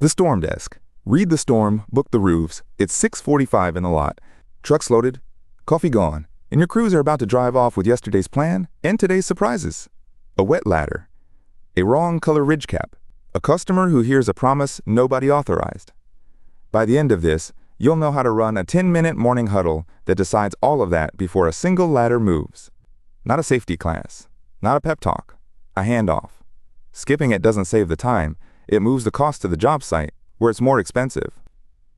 The storm desk. Read the storm, book the roofs. It's 6:45 in the lot. Trucks loaded, coffee gone, and your crews are about to drive off with yesterday's plan and today's surprises. A wet ladder. A wrong color ridge cap. A customer who hears a promise nobody authorized. By the end of this, you'll know how to run a 10-minute morning huddle that decides all of that before a single ladder moves. Not a safety class, not a pep talk, a handoff. Skipping it doesn't save the time, it moves the cost to the job site, where it's more expensive.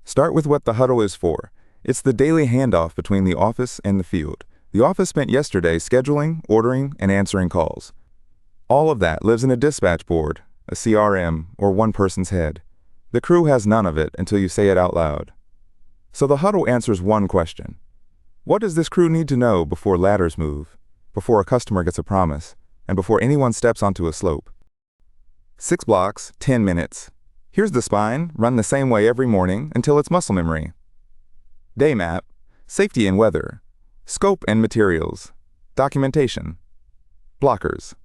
Start with what the huddle is for. It's the daily handoff between the office and the field. The office spent yesterday scheduling, ordering, and answering calls. All of that lives in a dispatch board, a CRM, or one person's head. The crew has none of it until you say it out loud. So the huddle answers one question. What does this crew need to know before ladders move, before a customer gets a promise, and before anyone steps onto a slope? 6 blocks, 10 minutes. Here's the spine, run the same way every morning until it's muscle memory. Day map, safety and weather, scope and materials, documentation, blockers.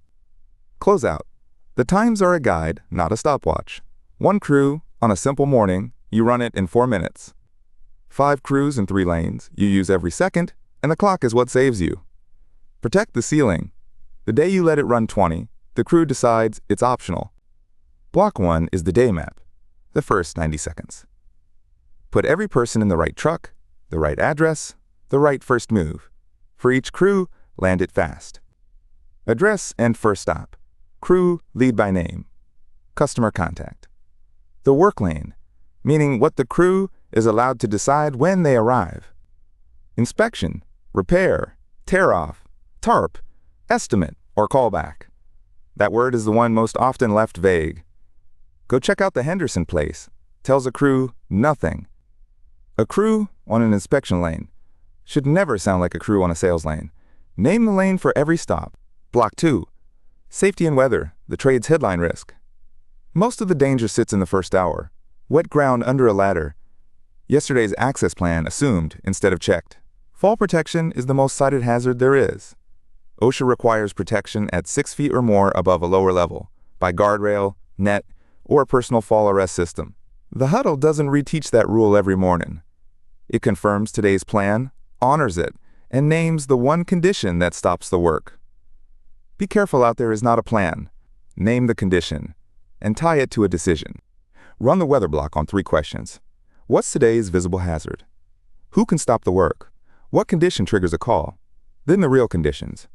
Closeout. The times are a guide, not a stopwatch. 1 crew, on a simple morning, you run it in 4 minutes. 5 crews in 3 lanes, you use every second, and the clock is what saves you. Protect the ceiling. The day you let it run 20, the crew decides it's optional. Block 1 is the day map, the first 90 seconds. Put every person in the right truck, the right address, the right first move. For each crew, land it fast. Address and first stop. Crew, lead by name. Customer contact. The work lane, meaning what the crew is allowed to decide when they arrive. Inspection, repair, tear off, tarp, estimate, or callback. That word is the one most often left vague. Go check out the Henderson place. Tells a crew nothing. A crew on an inspection lane should never sound like a crew on a sales lane. Name the lane for every stop. Block 2. Safety and weather, the trade's headline risk. Most of the danger sits in the first hour. Wet ground under a ladder. Yesterday's access plan assumed instead of checked. Fall protection is the most cited hazard there is. OSHA requires protection at 6 feet or more above a lower level, by guardrail, net, or a personal fall arrest system. The huddle doesn't reteach that rule every morning. It confirms today's plan, honors it, and names the one condition that stops the work. Be careful out there is not a plan. Name the condition, and tie it to a decision. Run the weather block on 3 questions. What's today's visible hazard? Who can stop the work? What condition triggers a call? Then the real conditions.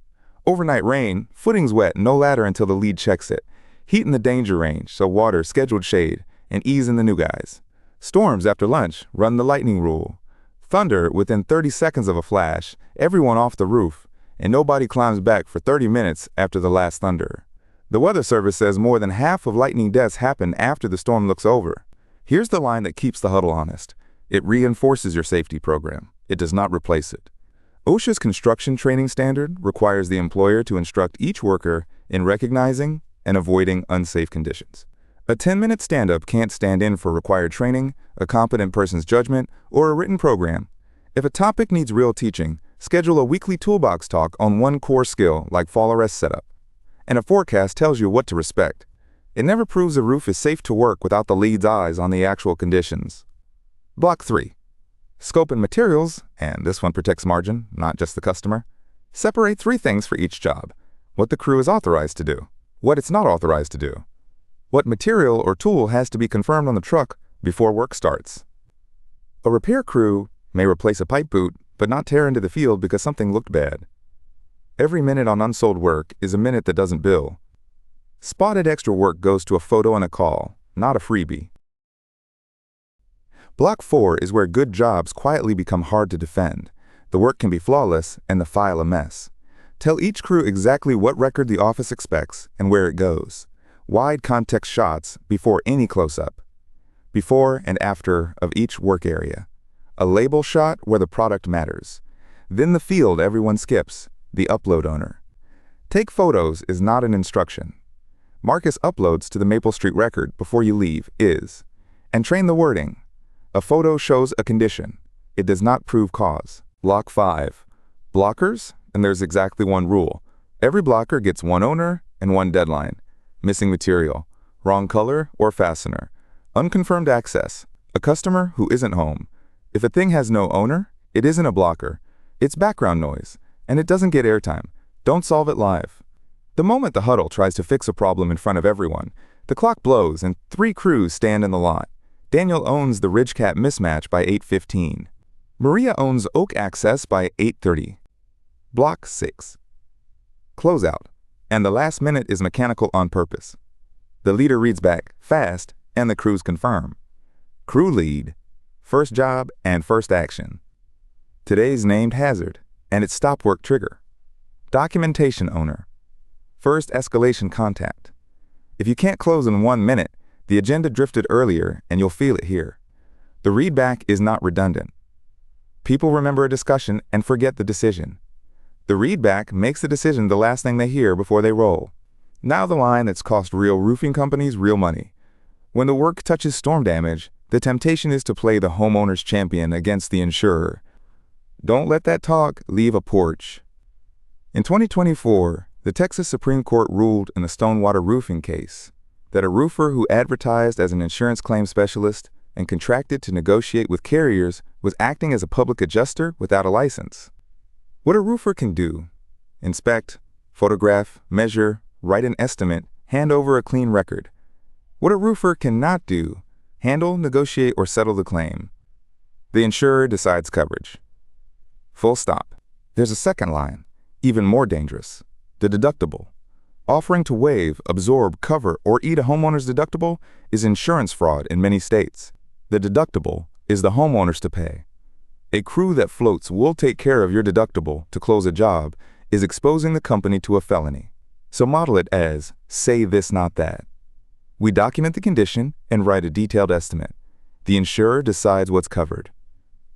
Overnight rain, footing's wet, no ladder until the lead checks it. Heat in the danger range, so water, scheduled shade, and ease in the new guys. Storms after lunch, run the lightning rule. Thunder within 30 seconds of a flash, everyone off the roof, and nobody climbs back for 30 minutes after the last thunder. The Weather Service says more than half of lightning deaths happen after the storm looks over. Here's the line that keeps the huddle honest. It reinforces your safety program. It does not replace it. OSHA's construction training standard requires the employer to instruct each worker in recognizing and avoiding unsafe conditions. A 10-minute stand-up can't stand in for required training, a competent person's judgment, or a written program. If a topic needs real teaching, schedule a weekly toolbox talk on one core skill like fall arrest setup. And a forecast tells you what to respect. It never proves a roof is safe to work without the lead's eyes on the actual conditions. Block 3. Scope and materials, and this one protects margin, not just the customer. Separate 3 things for each job. What the crew is authorized to do. What it's not authorized to do. What material or tool has to be confirmed on the truck before work starts. A repair crew may replace a pipe boot, but not tear into the field because something looked bad. Every minute on unsold work is a minute that doesn't bill. Spotted extra work goes to a photo and a call, not a freebie. Block 4 is where good jobs quietly become hard to defend. The work can be flawless and the file a mess. Tell each crew exactly what record the office expects and where it goes. Wide context shots before any close-up. Before and after of each work area. A label shot where the product matters. Then the field everyone skips, the upload owner. Take photos is not an instruction. Marcus uploads to the Maple Street record before you leave is. And train the wording. A photo shows a condition. It does not prove cause. Block 5. Blockers, and there's exactly one rule. Every blocker gets one owner and one deadline. Missing material, wrong color or fastener, Unconfirmed access, a customer who isn't home. If a thing has no owner, it isn't a blocker. It's background noise, and it doesn't get airtime. Don't solve it live. The moment the Huddle tries to fix a problem in front of everyone, the clock blows and 3 crews stand in the lot. Daniel owns the Ridgecat mismatch by 8:15. Maria owns Oak access by 8:30. Block 6. Closeout, and the last minute is mechanical on purpose. The leader reads back, fast, and the crews confirm. Crew lead, first job and first action. Today's named hazard, and its stop work trigger. Documentation owner, first escalation contact. If you can't close in 1 minute, the agenda drifted earlier and you'll feel it here. The readback is not redundant. People remember a discussion and forget the decision. The readback makes the decision the last thing they hear before they roll. Now the line that's cost real roofing companies real money. When the work touches storm damage, the temptation is to play the homeowner's champion against the insurer. Don't let that talk leave a porch. In 2024, the Texas Supreme Court ruled in the Stonewater roofing case that a roofer who advertised as an insurance claim specialist and contracted to negotiate with carriers was acting as a public adjuster without a license. What a roofer can do: inspect, photograph, measure, write an estimate, hand over a clean record. What a roofer cannot do: handle, negotiate, or settle the claim. The insurer decides coverage. Full stop. There's a second line, even more dangerous: the deductible. Offering to waive, absorb, cover, or eat a homeowner's deductible is insurance fraud in many states. The deductible is the homeowner's to pay. A crew that floats "we'll take care of your deductible" to close a job is exposing the company to a felony. So model it as say this, not that. We document the condition and write a detailed estimate. The insurer decides what's covered.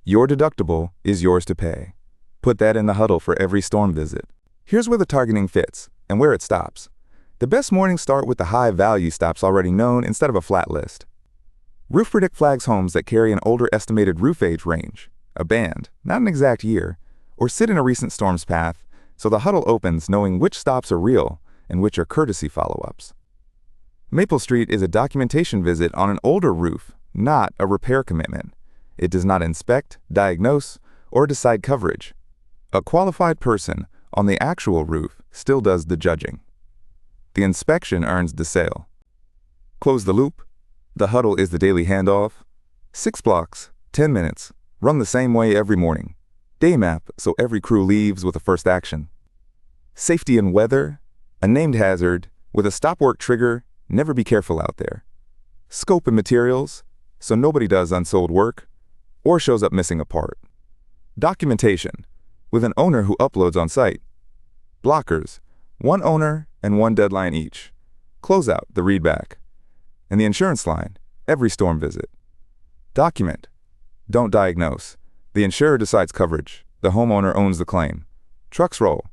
Your deductible is yours to pay. Put that in the Huddle for every storm visit. Here's where the targeting fits and where it stops. The best mornings start with the high-value stops already known instead of a flat list. RoofPredict flags homes that carry an older estimated roof age range, a band, not an exact year, or sit in a recent storm's path, so the Huddle opens knowing which stops are real and which are courtesy follow-ups. Maple Street is a documentation visit on an older roof, not a repair commitment. It does not inspect, diagnose, or decide coverage. A qualified person on the actual roof still does the judging. The inspection earns the sale. Close the loop. The Huddle is the daily handoff. 6 blocks, 10 minutes, run the same way every morning. Day map so every crew leaves with a first action. Safety and weather, a named hazard with a stop work trigger. Never be careful out there. Scope and materials, so nobody does unsold work or shows up missing a part. Documentation, with an owner who uploads on site. Blockers, 1 owner and 1 deadline each. Closeout, the readback. And the insurance line, every storm visit. Document, don't diagnose. The insurer decides coverage. The homeowner owns the claim. Trucks roll.